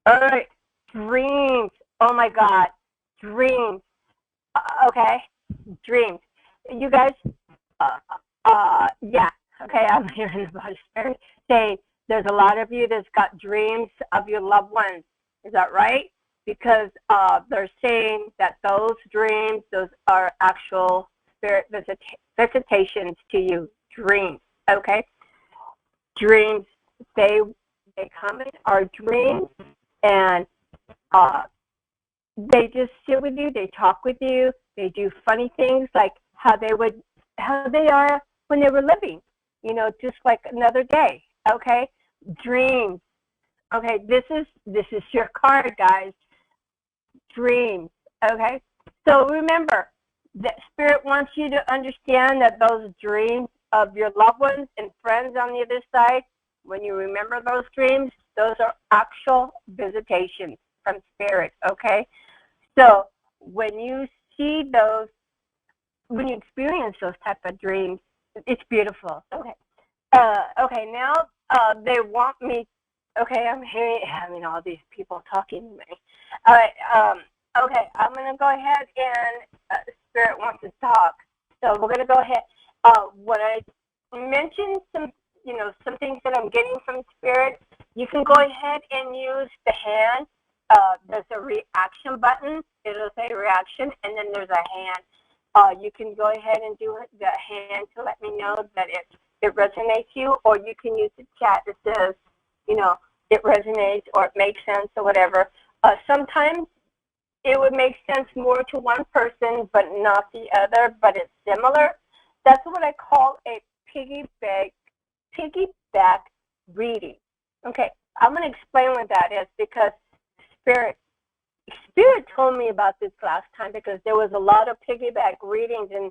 All right. Dreams. Oh my God. Dreams. Okay. Dreams. You guys, uh, yeah. Okay. I'm hearing about it. Say there's a lot of you that's got dreams of your loved ones. Is that right? Because they're saying that those dreams, those are actual spirit visitations to you. Dreams. Okay. Dreams. They they come in our dreams, and uh, they just sit with you, they talk with you, they do funny things like how they are when they were living, just like another day. Okay, dreams. Okay, this is your card, guys. Dreams. Okay, so remember that spirit wants you to understand that those dreams of your loved ones and friends on the other side, when you remember those dreams, those are actual visitations from spirit. Okay, so when you see those, when you experience those type of dreams, it's beautiful. Okay. Okay. Now they want me. Okay, I'm having all these people talking to me. All right. Okay, I'm gonna go ahead and Spirit wants to talk, so we're gonna go ahead. When I mentioned some things that I'm getting from Spirit, you can go ahead and use the hand. There's a reaction button. It'll say reaction, and then there's a hand. You can go ahead and do the hand to let me know that it resonates you, or you can use the chat that says, you know, it resonates or it makes sense or whatever. Sometimes it would make sense more to one person but not the other, but it's similar. That's what I call a piggyback reading. Okay, I'm going to explain what that is because Spirit Spirit told me about this last time because there was a lot of piggyback readings and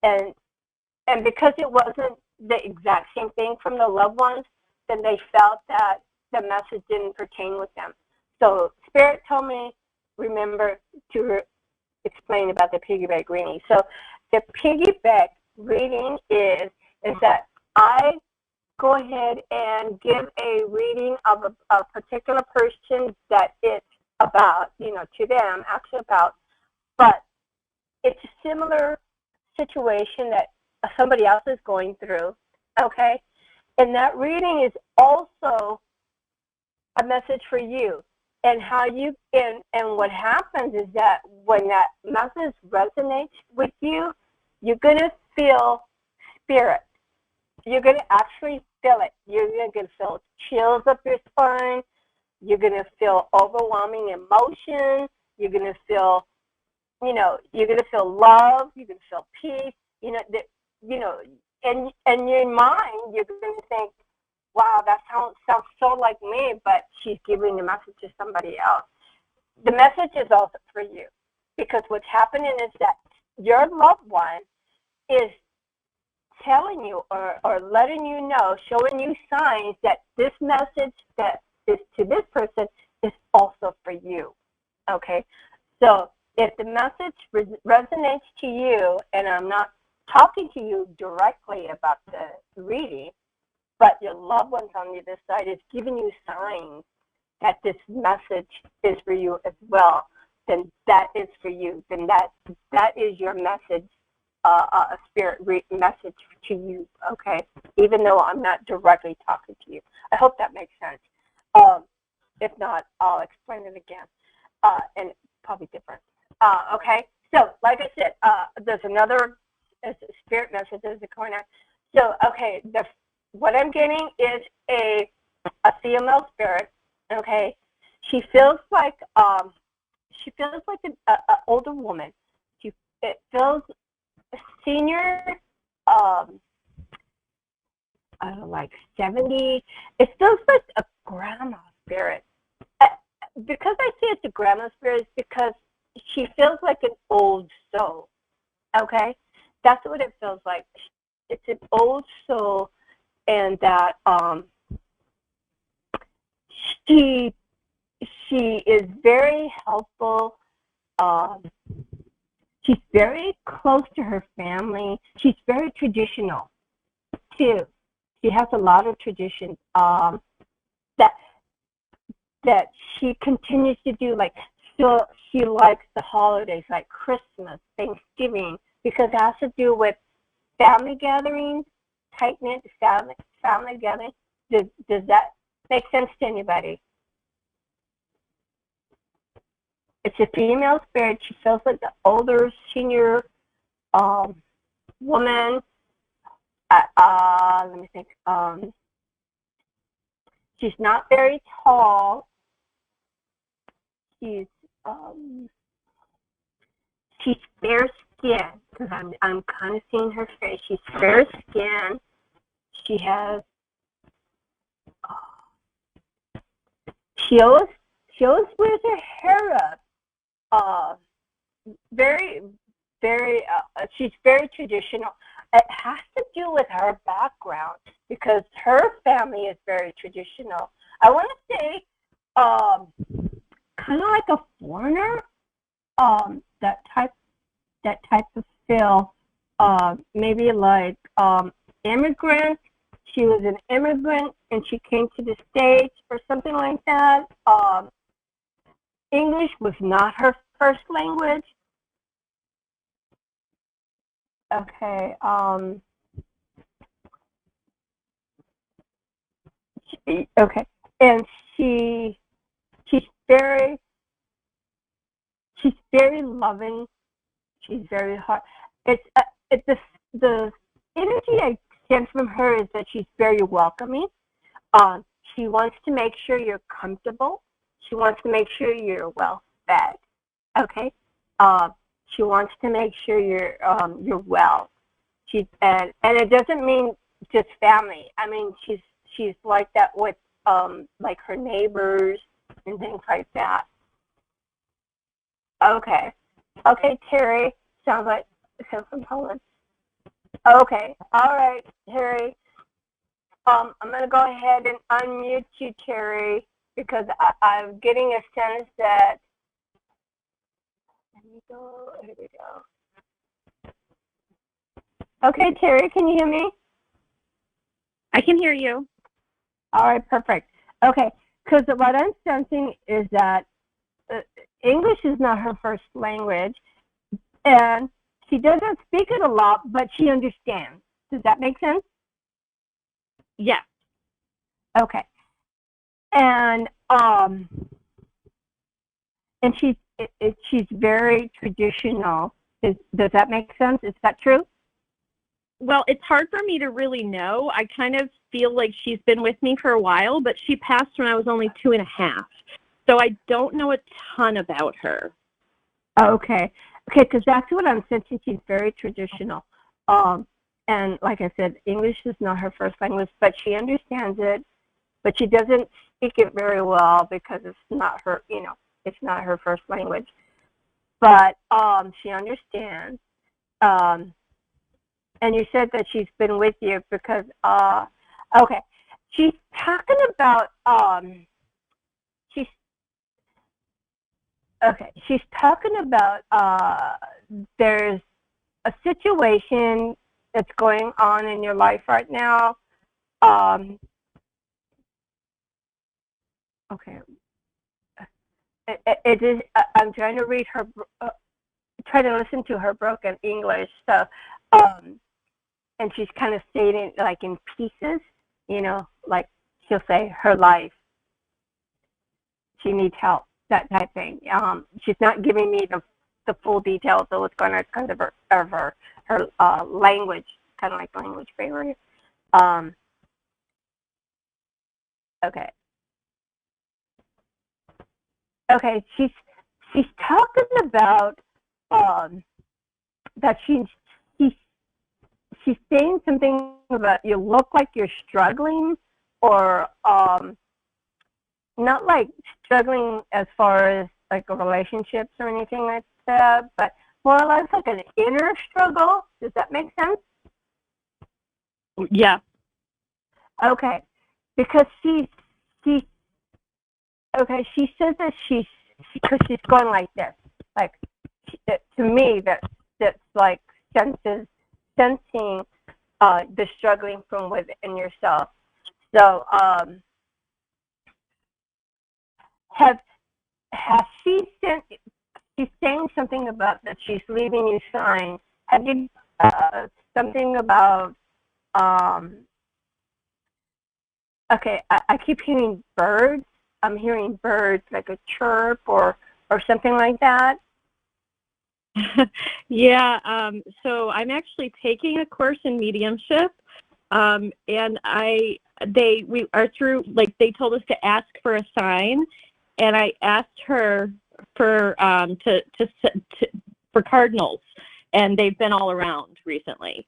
and and because it wasn't the exact same thing from the loved ones, then they felt that the message didn't pertain with them. So Spirit told me, remember to explain about the piggyback reading. So the piggyback reading is that I go ahead and give a reading of a particular person that it's about, to them, actually about, but it's a similar situation that somebody else is going through, okay? And that reading is also a message for you. And how you and what happens is that when that message resonates with you, you're gonna feel spirit. You're gonna actually feel it. You're gonna feel chills up your spine. You're gonna feel overwhelming emotion. You're gonna feel, you're gonna feel love. You're gonna feel peace. You know, and your mind, you're gonna think, wow, that sounds so like me, but she's giving the message to somebody else. The message is also for you, because what's happening is that your loved one is telling you or letting you know, showing you signs that this message that is to this person is also for you. Okay? So if the message resonates to you, and I'm not talking to you directly about the reading, but your loved ones on the other side is giving you signs that this message is for you as well, then that is for you. Then that is your message, a spirit message to you, okay? Even though I'm not directly talking to you. I hope that makes sense. If not, I'll explain it again, and probably different. Okay, so like I said, there's another spirit message in the corner. So, okay, what I'm getting is a female spirit. Okay, she feels like an older woman. It feels senior, like 70. It feels like a grandma spirit. Because I say it's a grandma spirit, is because she feels like an old soul. Okay, that's what it feels like. It's an old soul, and that she is very helpful. Um, she's very close to her family. She's very traditional too. She has a lot of tradition. That that she continues to do, like, she likes the holidays like Christmas, Thanksgiving, because it has to do with family gatherings, tight-knit family gatherings. Does that make sense to anybody? It's a female spirit. She feels like the older, senior woman. Let me think. She's not very tall. She's fair skinned, because I'm kind of seeing her face. She's fair skinned. She has she always wears her hair up. Very, she's very traditional. It has to do with her background, because her family is very traditional. I want to say kind of like a foreigner, that type of feel, maybe like immigrant. She was an immigrant and she came to the States or something like that. English was not her first language. Okay. Okay. And she's very loving. She's very hard. It's the energy I get from her is that she's very welcoming. She wants to make sure you're comfortable. She wants to make sure you're well fed. Okay. She wants to make sure you're well. And it doesn't mean just family. I mean, she's like that with like her neighbors and things like that. Okay. Okay, Terry. Sounds from Poland. Okay. All right, Terry. I'm gonna go ahead and unmute you, Terry, because I'm getting a sense that. Let me go. Here we go. Okay, Terry, can you hear me? I can hear you. All right, perfect. Okay, because what I'm sensing is that English is not her first language, and she doesn't speak it a lot, but she understands. Does that make sense? Yes. Okay. And she's very traditional. Does that make sense? Is that true? Well, it's hard for me to really know. I kind of feel like she's been with me for a while, but she passed when I was only 2.5. So I don't know a ton about her. Okay. Okay, because that's what I'm sensing. She's very traditional. And like I said, English is not her first language, but she understands it. But she doesn't speak it very well because it's not her, it's not her first language. But she understands. And you said that she's been with you because, okay, she's talking about, she's talking about there's a situation that's going on in your life right now. Okay. It is. I'm trying to read her. Try to listen to her broken English. So, and she's kind of stating like in pieces. Like she'll say her life. She needs help. That type thing. She's not giving me the full details of what's going on because of her language, kind of like language barrier. Okay. Okay, she's talking about that she's saying something about you look like you're struggling, or not like struggling as far as like relationships or anything like that, but more or less like an inner struggle. Does that make sense? Yeah. Okay, because she says that because she's going like this, like to me that's like sensing the struggling from within yourself. So has she sent? She's saying something about that she's leaving you signs. Have you something about? Okay, I keep hearing birds. I'm hearing birds, like a chirp or something like that. Yeah, so I'm actually taking a course in mediumship, and we are through, like, they told us to ask for a sign, and I asked her for for cardinals, and they've been all around recently.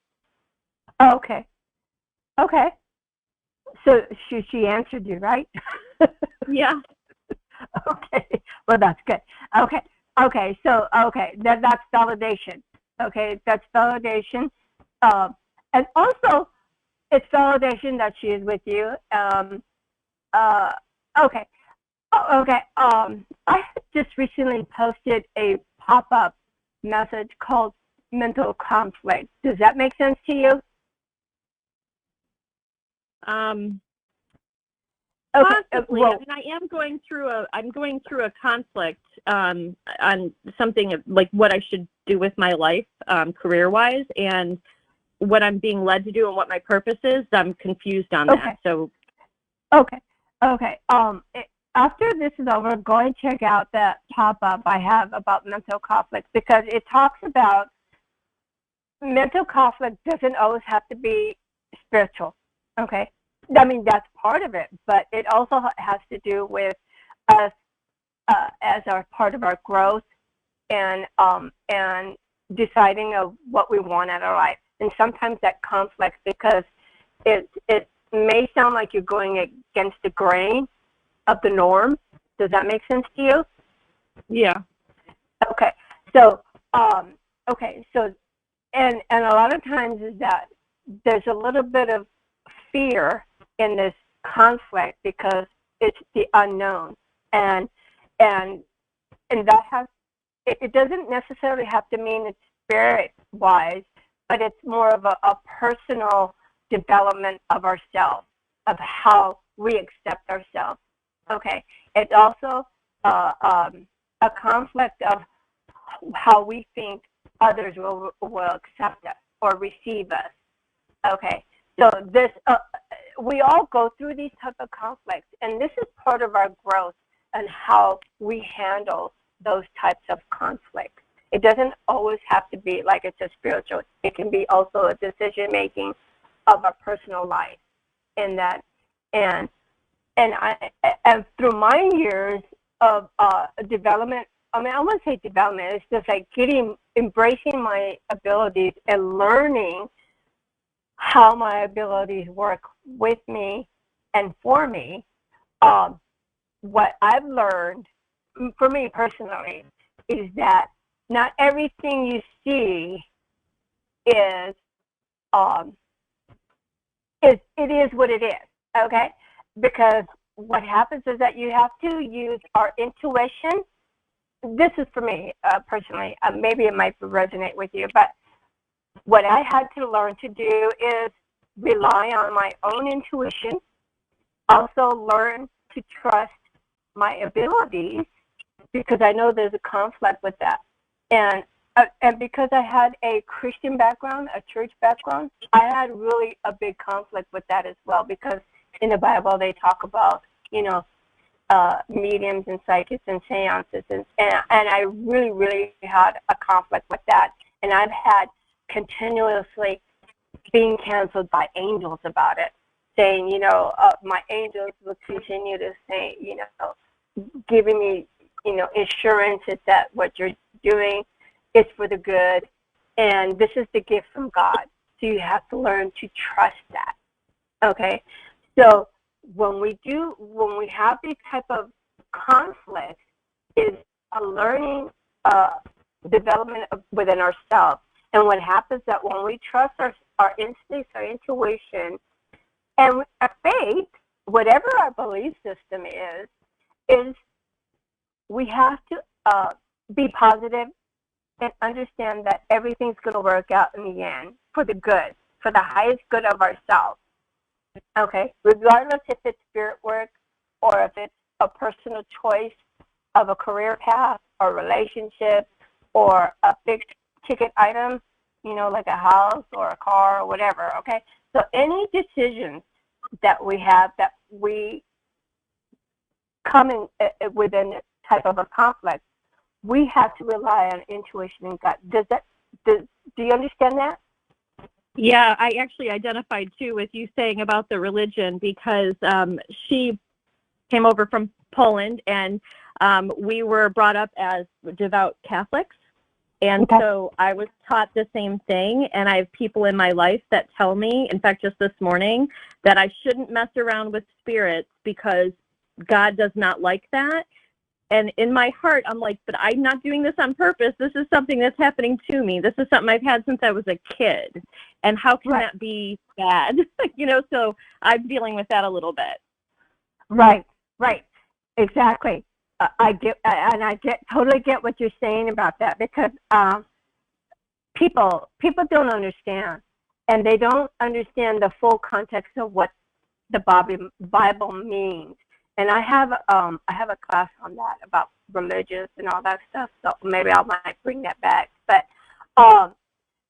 Okay. Okay. So she answered you, right? Yeah. Okay. Well, that's good. Okay. Okay. So that's validation. Okay, that's validation. And also, it's validation that she is with you. Okay. Okay. I just recently posted a pop-up message called mental conflict. Does that make sense to you? Possibly. I mean, I'm going through a conflict on something like what I should do with my life, career-wise, and what I'm being led to do and what my purpose is. I'm confused on that. So. Okay. After this is over, go and check out that pop-up I have about mental conflict, because it talks about mental conflict doesn't always have to be spiritual. Okay. I mean, that's part of it, but it also has to do with us as our part of our growth and deciding of what we want out of life. And sometimes that conflict, because it may sound like you're going against the grain of the norm. Does that make sense to you? Yeah. Okay. So and a lot of times is that there's a little bit of fear in this conflict because it's the unknown, and that has, it doesn't necessarily have to mean it's spirit wise, but it's more of a personal development of ourselves, of how we accept ourselves. Okay, it's also a conflict of how we think others will accept us or receive us. Okay, so this we all go through these type of conflicts, and this is part of our growth and how we handle those types of conflicts. It doesn't always have to be like it's a spiritual. It can be also a decision making of our personal life, in that, and through my years of development. I mean, I wouldn't say development. It's just like embracing my abilities and learning how my abilities work with me and for me. What I've learned, for me personally, is that not everything you see is it is what it is. Okay, because what happens is that you have to use our intuition. This is for me personally. Maybe it might resonate with you, but what I had to learn to do is rely on my own intuition. Also learn to trust my abilities, because I know there's a conflict with that. And because I had a Christian background, a church background, I had really a big conflict with that as well, because in the Bible they talk about, mediums and psychics and seances, and I really had a conflict with that. And I've had continuously being canceled by angels about it, saying, my angels will continue to say, giving me, assurances that what you're doing is for the good, and this is the gift from God. So you have to learn to trust that. Okay, so when we have these type of conflicts, is a learning development within ourselves. And what happens that when we trust our instincts, our intuition, and our faith, whatever our belief system is we have to be positive and understand that everything's going to work out in the end for the good, for the highest good of ourselves. Okay, regardless if it's spirit work or if it's a personal choice of a career path or relationship or a big ticket item, like a house or a car or whatever, okay? So any decisions that we have that we come in within a type of a conflict, we have to rely on intuition and gut. Do you understand that? Yeah, I actually identified too with you saying about the religion, because she came over from Poland, and we were brought up as devout Catholics. And Okay. so I was taught the same thing, and I have people in my life that tell me, in fact, just this morning, that I shouldn't mess around with spirits because God does not like that. And in my heart, I'm like, but I'm not doing this on purpose. This is something that's happening to me. This is something I've had since I was a kid. And how can that be bad? So I'm dealing with that a little bit. Right. Exactly. I totally get what you're saying about that, because people don't understand, and they don't understand the full context of what the Bible means. And I have a class on that about religious and all that stuff. So maybe I might bring that back. But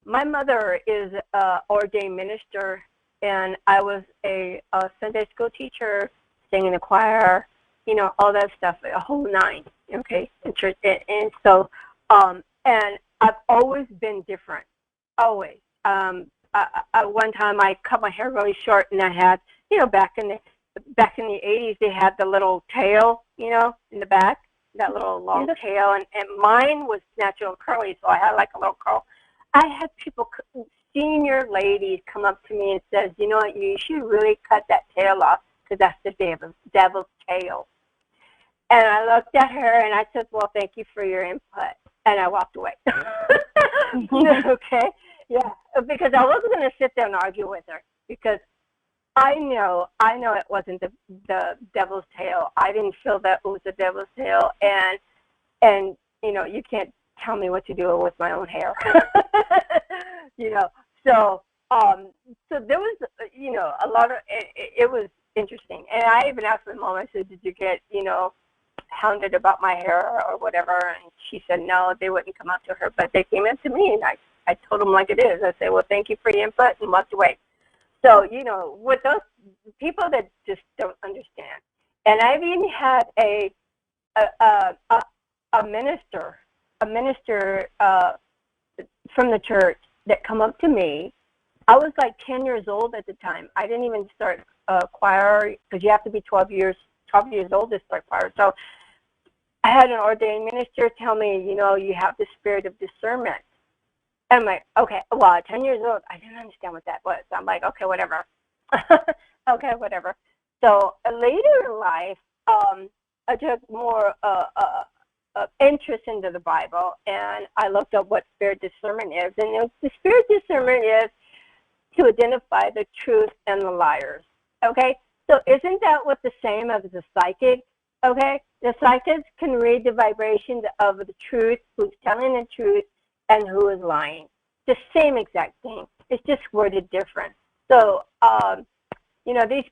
my mother is an ordained minister, and I was a Sunday school teacher, singing in the choir, all that stuff, a whole nine, okay, in church. And so, and I've always been different, always. One time I cut my hair really short, and I had, back in the 80s, they had the little tail, in the back, that little long tail, and mine was natural and curly, so I had like a little curl. I had people, senior ladies, come up to me and says, you know what, you should really cut that tail off, because that's the devil's tail. And I looked at her and I said, well, thank you for your input. And I walked away. Okay? Yeah, because I wasn't going to sit there and argue with her, because I know it wasn't the devil's tail. I didn't feel that it was the devil's tail. And you can't tell me what to do with my own hair. So there was, a lot of, it was interesting. And I even asked my mom, I said, did you get, hounded about my hair or whatever? And she said, no, they wouldn't come up to her, but they came up to me, and I told them like it is. I said, well, thank you for your input, and walked away. So, with those people that just don't understand. And I've even had a minister from the church that come up to me. I was like 10 years old at the time. I didn't even start choir, because you have to be 12 years old to start choir. So I had an ordained minister tell me, you have the spirit of discernment. And I'm like, okay, well, at 10 years old, I didn't understand what that was. So I'm like, okay, whatever. Okay, whatever. So later in life, I took more interest into the Bible, and I looked up what spirit discernment is. And the spirit discernment is to identify the truth and the liars. Okay? So isn't that what the same as the psychic? Okay? The psychics can read the vibrations of the truth, who's telling the truth, and who is lying. The same exact thing. It's just worded different. So, these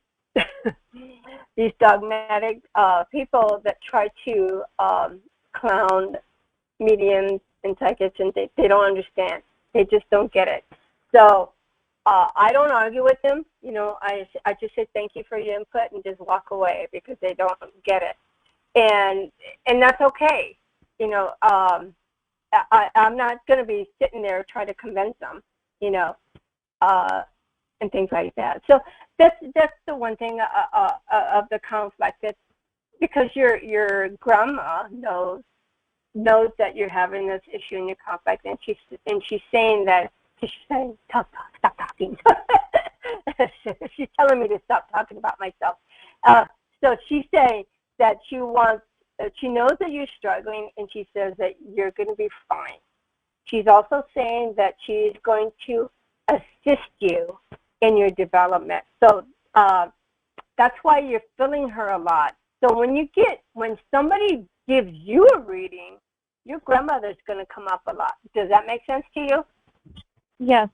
these dogmatic people that try to clown mediums and psychics, and they don't understand. They just don't get it. So I don't argue with them. I just say thank you for your input and just walk away, because they don't get it, and that's okay. I'm not going to be sitting there trying to convince them, and things like that. So that's the one thing of the conflict. It's because your grandma knows that you're having this issue in your conflict, and she's saying that. She's saying, stop talking. She's telling me to stop talking about myself. So she's saying that she knows that you're struggling, and she says that you're going to be fine. She's also saying that she's going to assist you in your development. So that's why you're feeling her a lot. So when somebody gives you a reading, your grandmother's going to come up a lot. Does that make sense to you? Yes.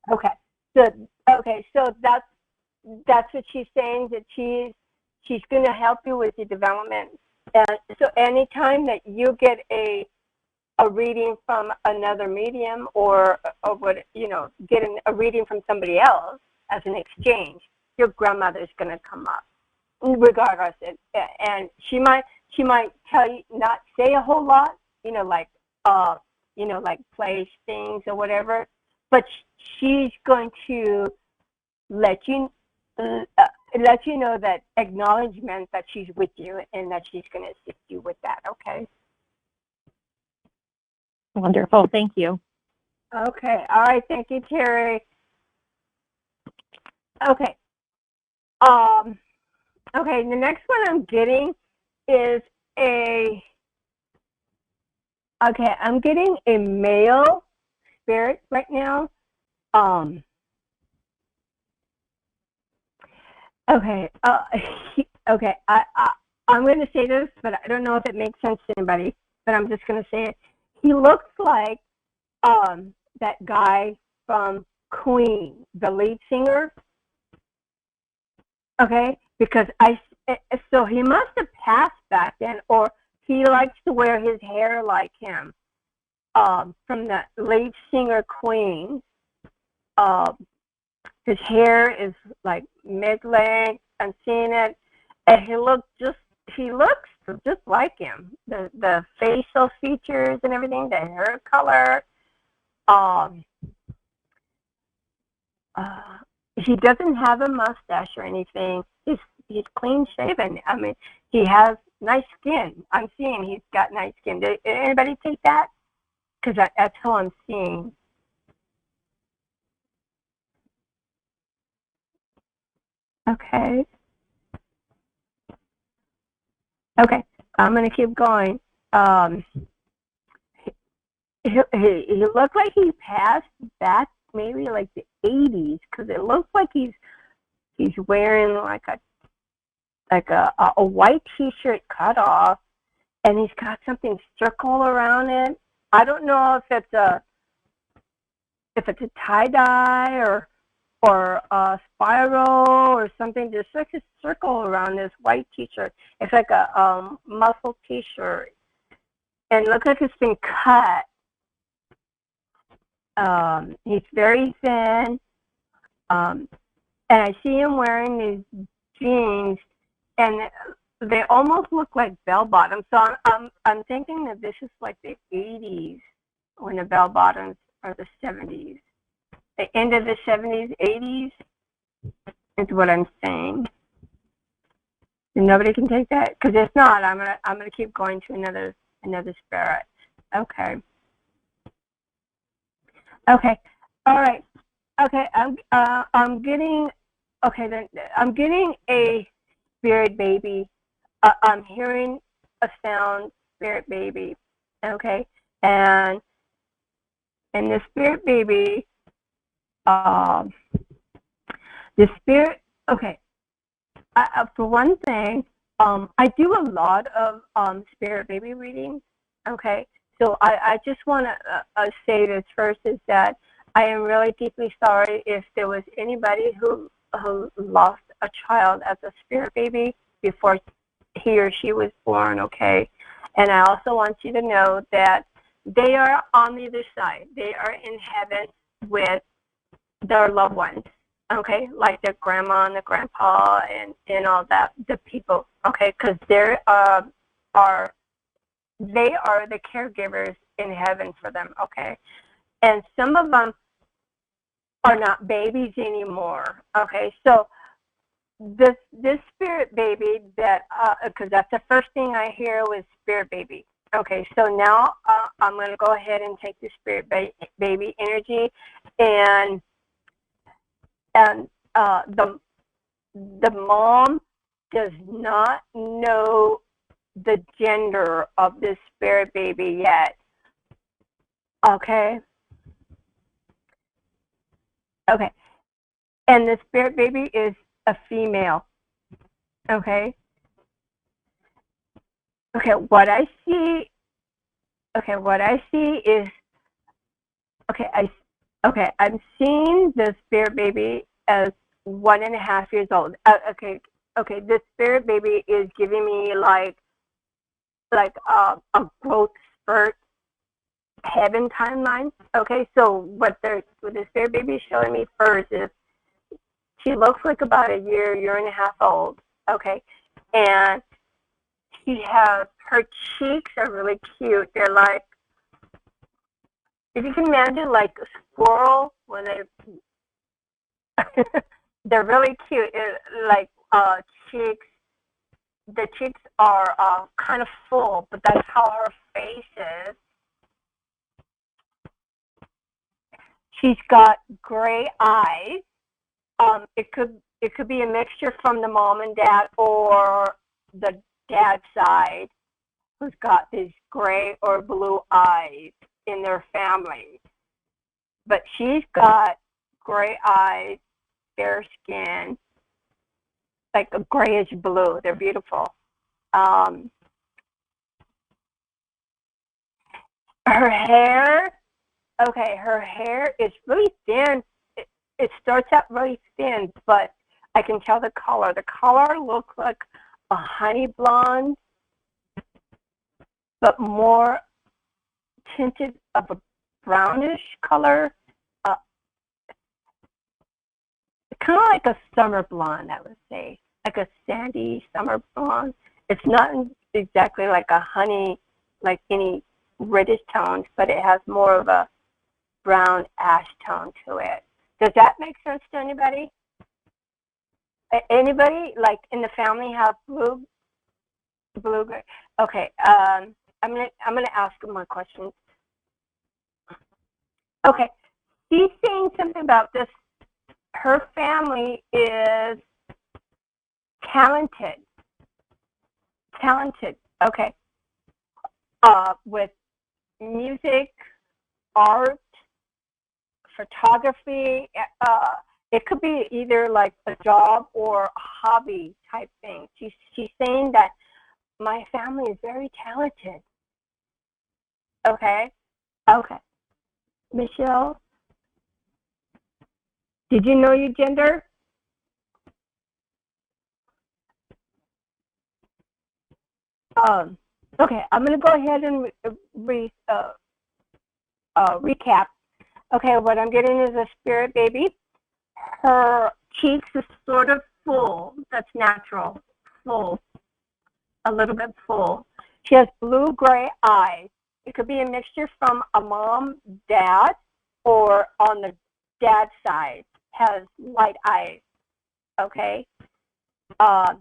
Okay. Good. Okay. So that's what she's saying, that she's she's going to help you with your development. And so anytime that you get a reading from another medium, or what, you know, get a reading from somebody else as an exchange, your grandmother is going to come up, regardless. And she might tell you, not say a whole lot, you know, like place things or whatever, but she's going to let you know that acknowledgement that she's with you and that she's going to assist you with that. Okay. Wonderful. Thank you. Okay. All right. Thank you, Terry. Okay. Okay. The next one I'm getting is I'm getting a male spirit right now. Okay. Okay. I'm going to say this, but I don't know if it makes sense to anybody, but I'm just going to say it. He looks like that guy from Queen, the lead singer. Okay, because so he must have passed back then, or he likes to wear his hair like him. From the lead singer Queen, his hair is like mid-length. I'm seeing it, and he looks just like him. The facial features and everything, the hair color. He doesn't have a mustache or anything. He's clean shaven. I mean, he has nice skin. I'm seeing he's got nice skin. Did anybody take that? Because that's how I'm seeing. Okay. Okay. I'm gonna keep going. He looked like he passed back maybe like the 80s, because it looks like he's wearing like a white T-shirt cut off, and he's got something circle around it. I don't know if it's a tie-dye or a spiral or something. There's like a circle around this white T-shirt. It's like a muscle T-shirt, and it looks like it's been cut. He's very thin, and I see him wearing these jeans, and they almost look like bell bottoms. So I'm thinking that this is like the 80s, when the bell bottoms are the 70s. The end of the 70s, 80s is what I'm saying. And nobody can take that, because if not, I'm gonna keep going to another spirit. Okay. Okay. All right. Okay. I'm getting a spirit baby. I'm hearing a sound, spirit baby. Okay. And the spirit baby, the spirit. Okay. For one thing, I do a lot of spirit baby readings. Okay. So I just want to say this first, is that I am really deeply sorry if there was anybody who lost a child as a spirit baby before he or she was born, okay? And I also want you to know that they are on the other side. They are in heaven with their loved ones, okay? Like their grandma and their grandpa and all that, the people, okay? Because they are the caregivers in heaven for them, okay? And some of them are not babies anymore, okay? So this spirit baby, that because that's the first thing I hear was spirit baby. Okay, so now I'm going to go ahead and take the spirit baby energy, and the mom does not know the gender of this spirit baby yet. Okay. Okay. And the spirit baby is a female. Okay. Okay. What I see is, I'm seeing the spirit baby as 1.5 years old. Okay. Okay, this spirit baby is giving me like a growth spurt heaven timeline. Okay, so what the spirit baby is showing me first is she looks like about a year and a half old. Okay, and she has her cheeks are really cute. They're like, if you can imagine like a squirrel when they they're really cute. Like cheeks. The cheeks are kind of full, but that's how her face is. She's got gray eyes. It could be a mixture from the mom and dad or the dad side who's got these gray or blue eyes in their family. But she's got gray eyes, fair skin, like a grayish blue. They're beautiful. Um, her hair, okay, her hair is really thin. It starts out really thin, but I can tell the color. The color looks like a honey blonde, but more tinted of a brownish color. Uh, Kind of like a summer blonde, I would say, like a sandy summer blonde. It's not exactly like a honey, like any reddish tones, but it has more of a brown ash tone to it. Does that make sense to anybody? Anybody like in the family have blue gray? Okay. I'm gonna ask more questions. Okay. She's saying something about this. Her family is talented. Talented. Okay. With music, art, photography. It could be either like a job or a hobby type thing. She's saying that my family is very talented. Okay. Okay. Michelle, did you know your gender? Um, okay, I'm going to go ahead and recap. Okay, what I'm getting is a spirit baby. Her cheeks is sort of full. That's natural. Full. A little bit full. She has blue-gray eyes. It could be a mixture from a mom, dad, or on the dad side has light eyes. Okay. Uh,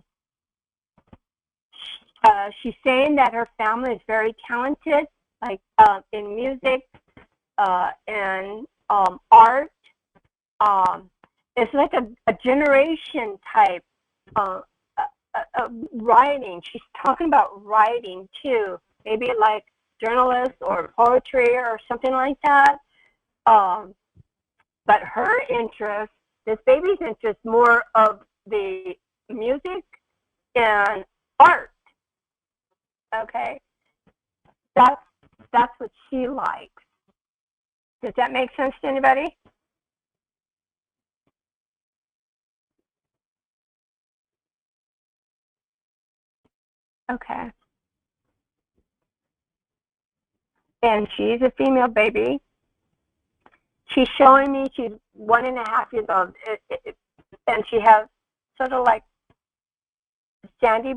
she's saying that her family is very talented, like in music and art. It's like a generation type uh, writing. She's talking about writing too, maybe like journalist or poetry or something like that. But her interest, this baby's interest, more of the music and art. Okay, that's that's what she likes. Does that make sense to anybody? Okay. And she's a female baby. She's showing me she's 1.5 years old, and she has sort of like sandy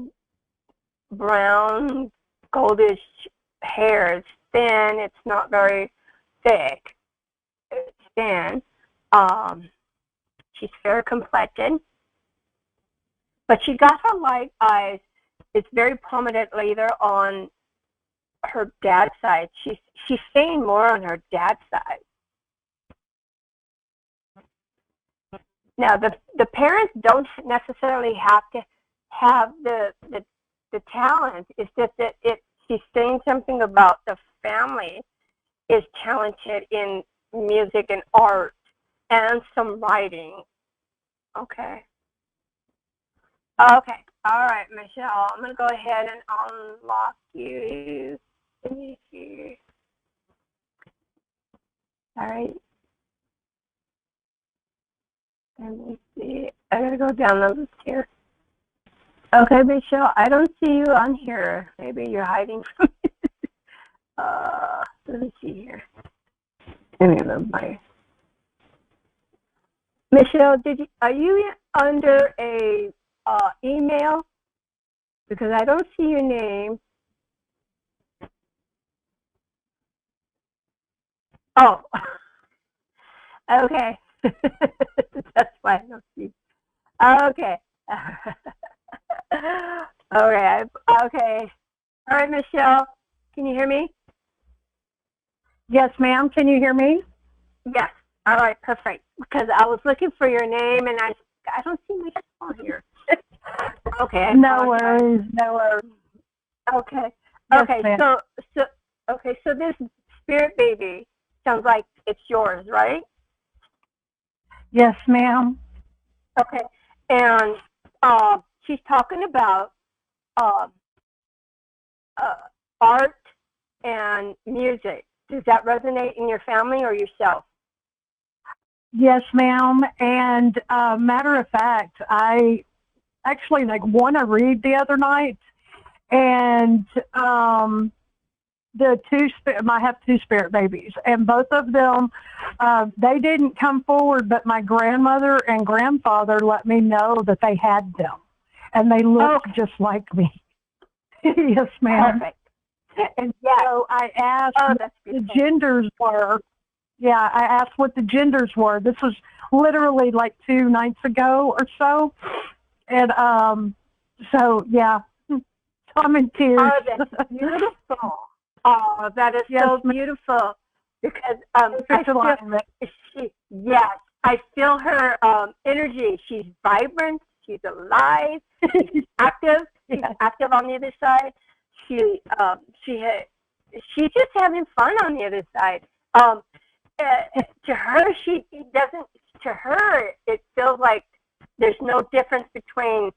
brown, goldish hair. It's thin. It's not very thick. It's thin. Um, she's fair complected, but she got her light eyes. It's very prominently there on her dad's side. She's staying more on her dad's side. Now the parents don't necessarily have to have the talent. It's just that she's saying something about the family is talented in music and art and some writing. Okay. Okay. All right, Michelle. I'm gonna go ahead and unlock you. Let me see. All right. Let me see. I gotta go down the list here. Okay, Michelle, I don't see you on here. Maybe you're hiding from me. Let me see here. Michelle, are you under a email? Because I don't see your name. Oh, okay. That's why I don't see. Okay. All right. Okay. All right, Michelle. Can you hear me? Yes, ma'am. Can you hear me? Yes. All right. Perfect. Because I was looking for your name and I don't see Michelle here. Okay. No worries. No worries. Okay. Yes, Okay. ma'am. So this spirit baby sounds like it's yours, right? Yes, ma'am. Okay. And she's talking about uh, art and music. Does that resonate in your family or yourself? Yes, ma'am. And matter of fact, I actually won a read the other night, and I have two spirit babies, and both of them, they didn't come forward, but my grandmother and grandfather let me know that they had them, and they look just like me. Yes, ma'am. Perfect. And so I asked what the genders were. Yeah, I asked what the genders were. This was literally like 2 nights ago or so. And so, yeah, so I'm in tears. Oh, that's beautiful. Oh, that is so beautiful. Because I feel her energy. She's vibrant. She's alive. She's active. She's active on the other side. She's just having fun on the other side. To her, it feels like there's no difference between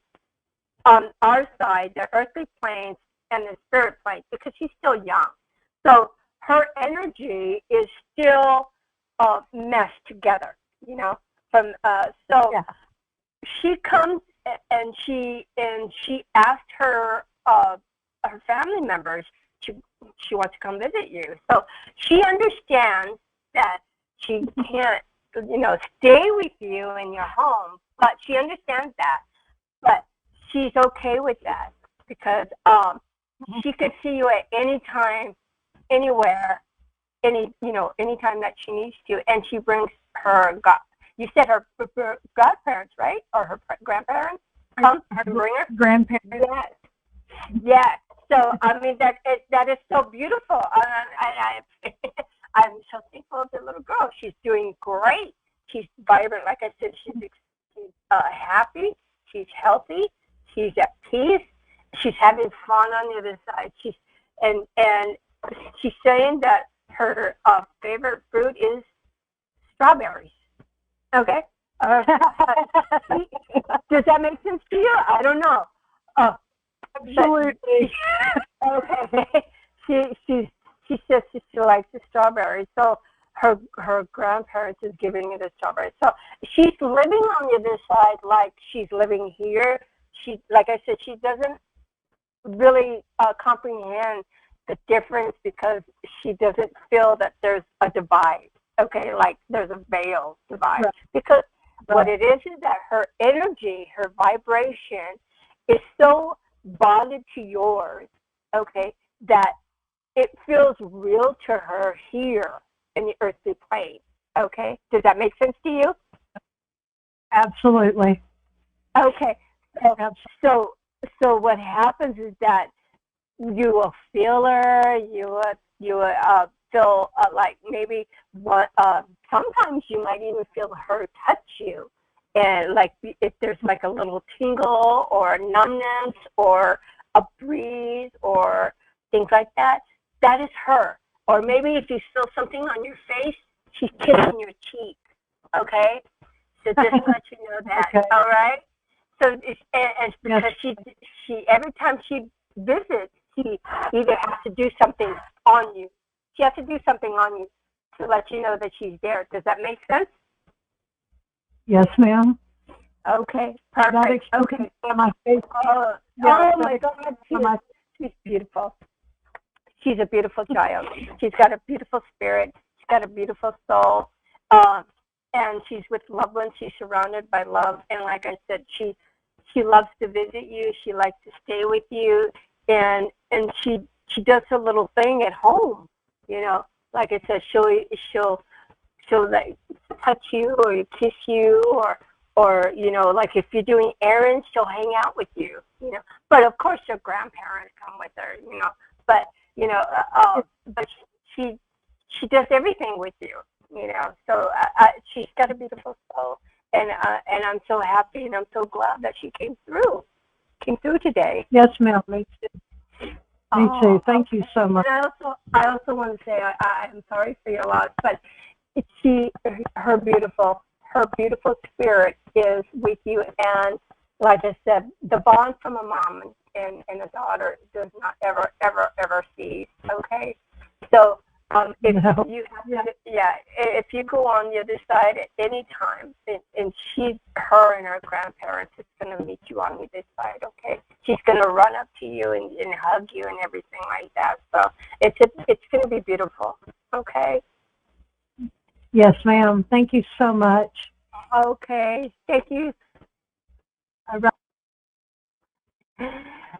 on our side, the earthly planes, and the spirit planes, because she's still young. So her energy is still meshed together, she comes and she asked her family members she wants to come visit you. So she understands that she can't stay with you in your home, but she understands that. But she's okay with that because she could see you at any time, anywhere, anytime that she needs to, and she brings her you said her godparents, right, or her grandparents come to bring her. Grandparents. Yes, yes. So I mean that is so beautiful. I'm so thankful of the little girl. She's doing great. She's vibrant, like I said. She's happy. She's healthy. She's at peace. She's having fun on the other side. She's saying that her favorite fruit is strawberries. Okay. Does that make sense to you? I don't know. Absolutely. Okay. She says she likes the strawberries. So her grandparents is giving her the strawberries. So she's living on the other side like she's living here. She, like I said, she doesn't really comprehend the difference because she doesn't feel that there's a divide. Okay, like there's a veil divide. Right. Because what it is that her energy, her vibration is so bonded to yours, okay, that it feels real to her here in the earthly plane. Okay, does that make sense to you? Absolutely. Okay, so what happens is that you will feel her. You will feel like maybe sometimes you might even feel her touch you, and like if there's like a little tingle or numbness or a breeze or things like that, that is her. Or maybe if you feel something on your face, she's kissing your cheek. Okay, so just to let you know that. Okay. All right. So it's because she every time she visits, she either has to do something on you. She has to do something on you to let you know that she's there. Does that make sense? Yes, ma'am. Okay, perfect. Okay. My face. Oh my God, she's beautiful. She's a beautiful child. She's got a beautiful spirit. She's got a beautiful soul. And she's with loved ones. She's surrounded by love. And like I said, she loves to visit you. She likes to stay with you. And she does her little thing at home. You know, like I said, she'll like touch you or kiss you or you know, like if you're doing errands, she'll hang out with you. You know, but of course your grandparents come with her. You know, but you know, but she does everything with you. You know, so she's got a beautiful soul, and I'm so happy and I'm so glad that she came through today. Yes, ma'am. Me too. Me too. Thank you so much. And I also want to say I'm sorry for your loss, but her beautiful spirit is with you, and like I said, the bond from a mom and a daughter does not ever cease. Okay, so if you have if you go on the other side at any time, and her and her grandparents is going to meet you on the other side. Okay, she's going to run up to you and hug you and everything like that. So it's going to be beautiful. Okay. Yes, ma'am. Thank you so much. Okay. Thank you.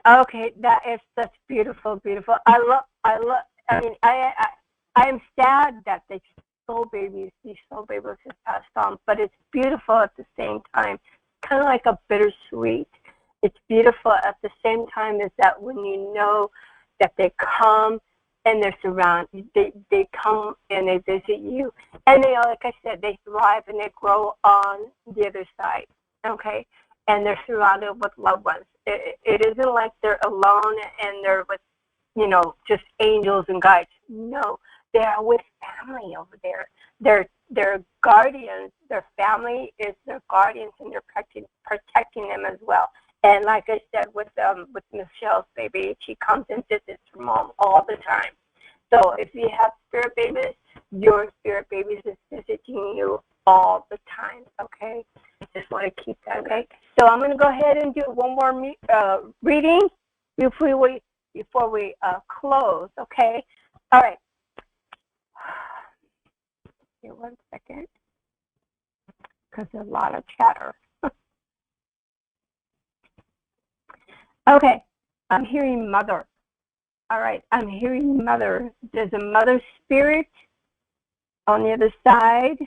Okay, that's beautiful. I mean, I'm sad that these soul babies have passed on, but it's beautiful at the same time. It's kind of like a bittersweet. It's beautiful at the same time as that when you know that they come and they're surrounded, they come and they visit you, and they, like I said, they thrive and they grow on the other side. Okay, and they're surrounded with loved ones. It isn't like they're alone and they're with, you know, just angels and guides. No, they're with family over there. They're guardians. Their family is their guardians, and they're protecting them as well. And like I said, with Michelle's baby, she comes and visits her mom all the time. So if you have spirit babies, your spirit babies is visiting you all the time. Okay, just want to keep that. Okay, so I'm going to go ahead and do one more reading before we close. Okay, all right. Here, 1 second, because there's a lot of chatter. Okay, I'm hearing mother. All right, I'm hearing mother. There's a mother spirit on the other side.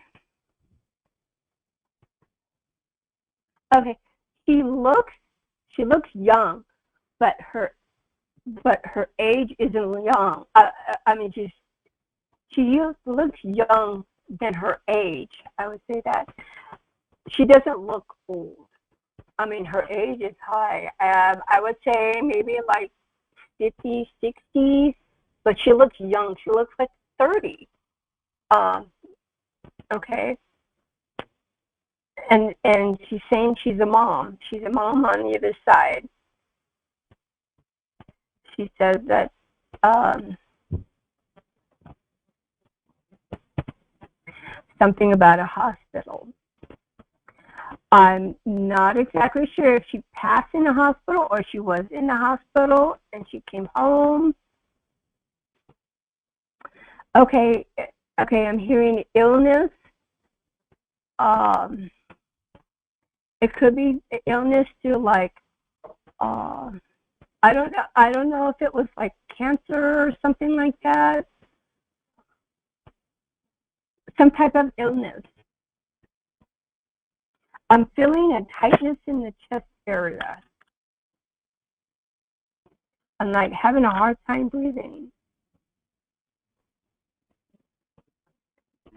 Okay, she looks young, but her age isn't young. I mean, she looks young than her age. I would say that. She doesn't look old. I mean, her age is high. I would say maybe like 50s, 60s, but she looks young. She looks like 30. Okay. And she's saying she's a mom. She's a mom on the other side. She says that something about a hospital. I'm not exactly sure if she passed in the hospital or she was in the hospital and she came home. Okay, I'm hearing illness. It could be illness to like, I don't know if it was like cancer or something like that. Some type of illness. I'm feeling a tightness in the chest area. I'm like having a hard time breathing.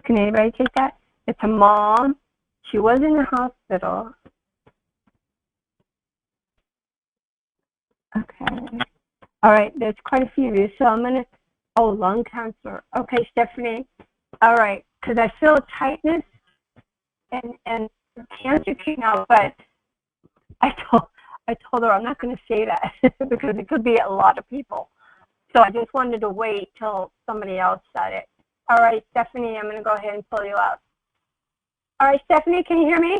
Can anybody take that? It's a mom. She was in the hospital. Okay. All right, there's quite a few of you. So I'm going to, lung cancer. Okay, Stephanie. All right, because I feel tightness and cancer came out, but I told her I'm not going to say that because it could be a lot of people. So I just wanted to wait till somebody else said it. All right, Stephanie, I'm going to go ahead and pull you up. All right, Stephanie, can you hear me?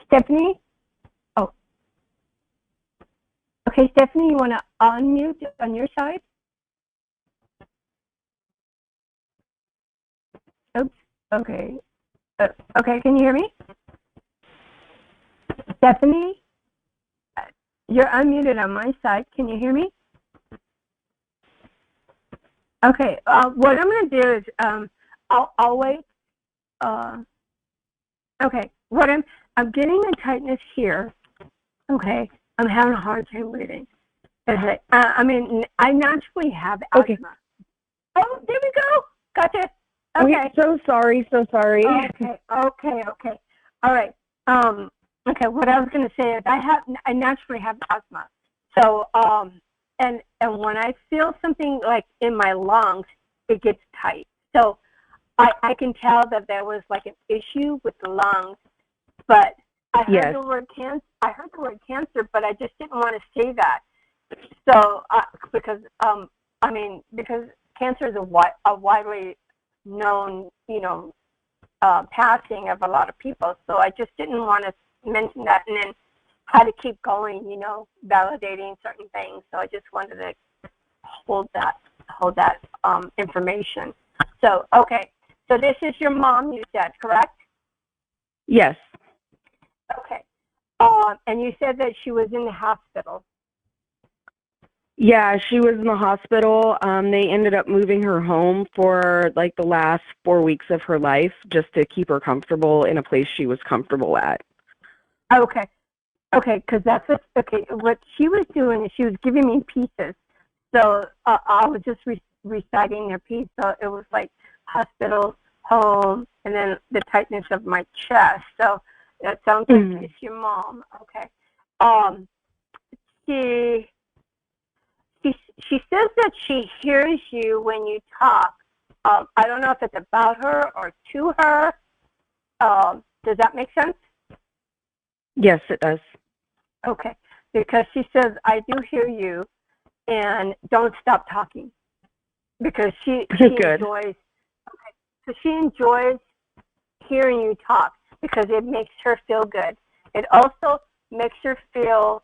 Stephanie? Oh. Okay, Stephanie, you want to unmute on your side? Oops. Okay. Okay, can you hear me? Stephanie? You're unmuted on my side. Can you hear me? Okay. What I'm going to do is I'll wait. Okay. What I'm getting a tightness here. Okay. I'm having a hard time breathing. Okay. I mean, I naturally have asthma. Okay. Oh, there we go. Gotcha. Okay. So sorry. Okay. All right. Okay. What I was going to say is I naturally have asthma. So and when I feel something like in my lungs, it gets tight. So I can tell that there was like an issue with the lungs, but I heard the word cancer. I heard the word cancer, but I just didn't want to say that. So because cancer is a widely known, passing of a lot of people. So I just didn't want to mention that and then had to keep going, validating certain things. So I just wanted to hold that information. So, okay. So this is your mom, you said, correct? Yes. Okay. And you said that she was in the hospital. Yeah, she was in the hospital. They ended up moving her home for like the last 4 weeks of her life just to keep her comfortable in a place she was comfortable at. Okay. Okay, because what she was doing is she was giving me pieces. So I was just reciting their piece. So it was like hospital, home, and then the tightness of my chest. So that sounds like it's your mom. Okay. She says that she hears you when you talk. I don't know if it's about her or to her. Does that make sense? Yes, it does. Okay, because she says, I do hear you, and don't stop talking. Because she enjoys, so she enjoys hearing you talk because it makes her feel good. It also makes her feel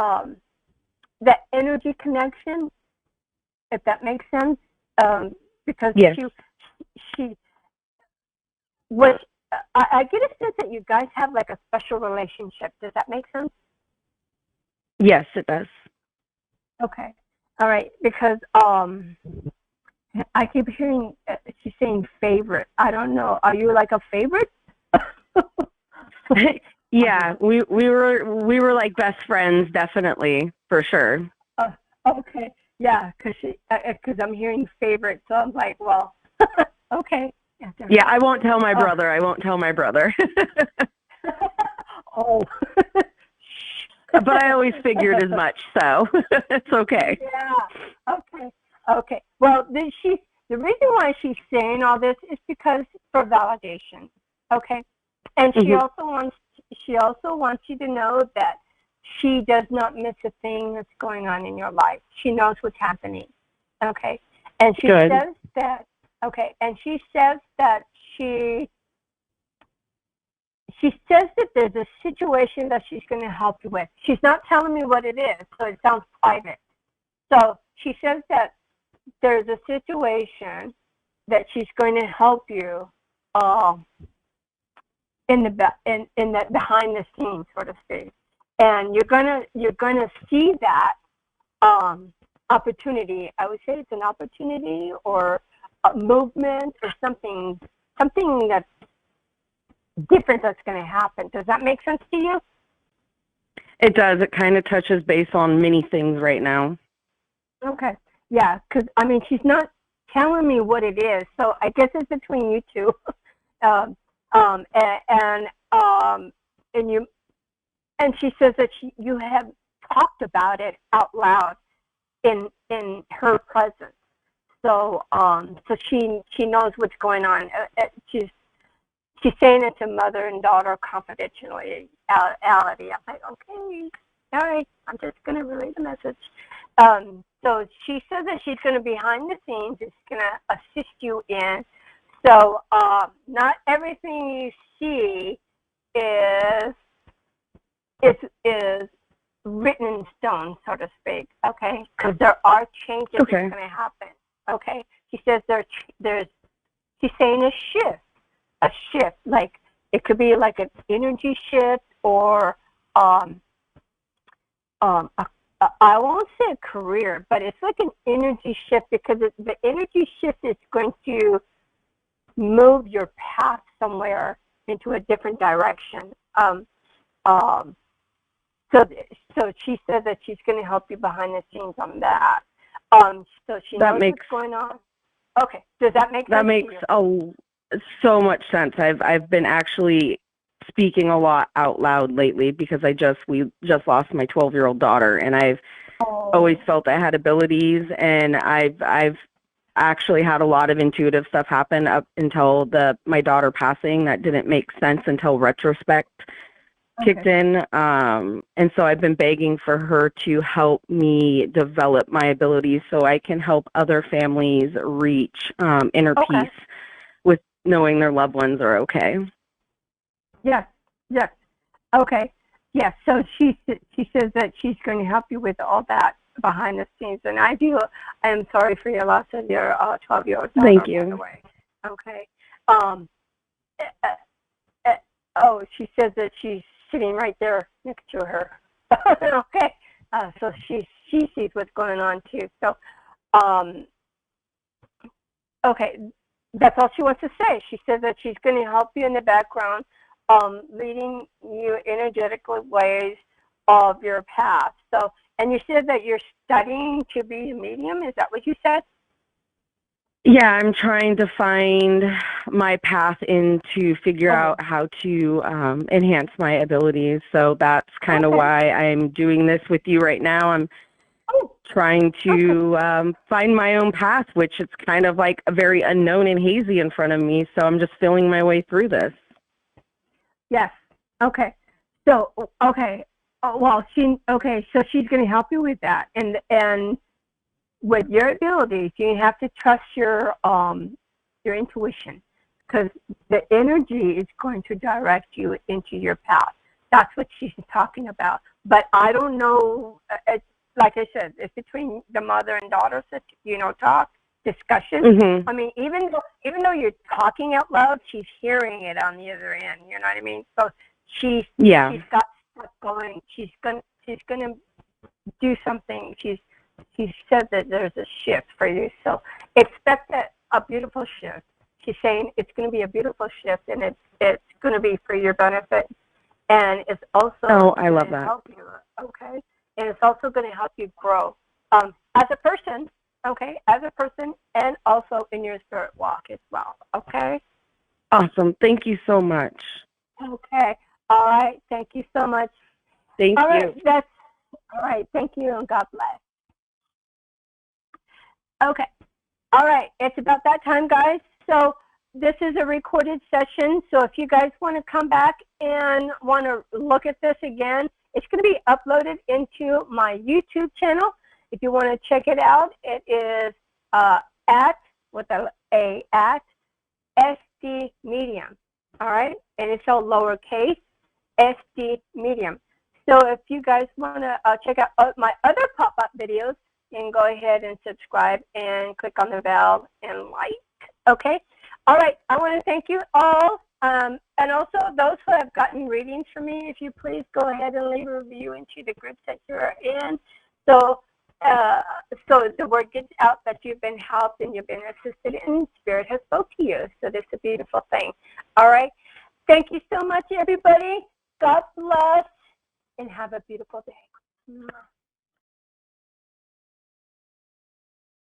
that energy connection, if that makes sense. Because I get a sense that you guys have like a special relationship. Does that make sense? Yes, it does. Okay. All right. Because I keep hearing she's saying favorite. I don't know. Are you like a favorite? Yeah, we were like best friends, definitely, for sure. Okay. Yeah, because I'm hearing favorite, so I'm like, well, okay. Yeah, I won't tell my brother. I won't tell my brother. Oh. But I always figured as much, so it's okay. Yeah. Okay. Well, the reason why she's saying all this is because for validation. Okay. And she also wants you to know that she does not miss a thing that's going on in your life. She knows what's happening. Okay. And she says that. Okay. And she says that she says that there's a situation that she's going to help you with. She's not telling me what it is, so it sounds private. So she says that there's a situation that she's going to help you in the behind the scenes, so to speak. And you're gonna see that opportunity. I would say it's an opportunity or a movement or something that's different that's going to happen. Does that make sense to you? It does. It kind of touches base on many things right now. Okay. Yeah, because, I mean, she's not telling me what it is, so I guess it's between you two. And she says that you have talked about it out loud in her presence. So she knows what's going on. She's saying it to mother and daughter confidentially. I'm like, okay, all right, I'm just going to relay the message. So she says that she's going to behind the scenes, is going to assist you in. So not everything you see is written in stone, so to speak, okay? Because there are changes that's going to happen, okay? She says she's saying a shift, like it could be like an energy shift or I won't say a career, but it's like an energy shift because the energy shift is going to move your path somewhere into a different direction. So she said that she's going to help you behind the scenes on that. So she knows what's going on. Okay, does that make sense? That makes so much sense. I've been actually speaking a lot out loud lately because we just lost my 12-year-old daughter, and I've always felt I had abilities, and I've actually had a lot of intuitive stuff happen up until my daughter passing. That didn't make sense until retrospect kicked in, and so I've been begging for her to help me develop my abilities so I can help other families reach inner peace with knowing their loved ones are okay. Yes. Okay. Yes. So she says that she's going to help you with all that behind the scenes, and I am sorry for your loss of your 12-year-old daughter. Thank you. By the way. Okay. She says that she's sitting right there next to her. Okay. So she sees what's going on too. So, okay, that's all she wants to say. She says that she's going to help you in the background, leading you energetically ways of your path. So, and you said that you're studying to be a medium. Is that what you said? Yeah, I'm trying to find my path in to figure out how to enhance my abilities. So that's kind of why I'm doing this with you right now. I'm trying to find my own path, which it's kind of like a very unknown and hazy in front of me. So I'm just feeling my way through this. Yes. Okay. So, okay. So she's going to help you with that. And with your abilities, you have to trust your intuition, because the energy is going to direct you into your path. That's what she's talking about. But I don't know. Like I said, it's between the mother and daughter, discussion. Mm-hmm. I mean, even though you're talking out loud, she's hearing it on the other end. You know what I mean? So she's got stuff going. She's gonna do something. She said that there's a shift for you, so expect a beautiful shift. She's saying it's going to be a beautiful shift, and it's going to be for your benefit, and it's also I love that. Help you, okay? And it's also going to help you grow as a person, okay? As a person, and also in your spirit walk as well, okay? Awesome. Thank you so much. Okay. All right. Thank you so much. Thank you. That's all right. Thank you, and God bless. Okay. All right. It's about that time, guys. So this is a recorded session. So if you guys want to come back and want to look at this again, it's going to be uploaded into my YouTube channel. If you want to check it out, it is at SD Medium. All right. And it's all lowercase SD Medium. So if you guys want to check out my other pop-up videos, you can go ahead and subscribe and click on the bell and like. Okay. All right. I want to thank you all. And also those who have gotten readings from me, if you please go ahead and leave a review into the groups that you're in. So the word gets out that you've been helped and you've been assisted and Spirit has spoke to you. So this is a beautiful thing. All right. Thank you so much, everybody. God bless and have a beautiful day.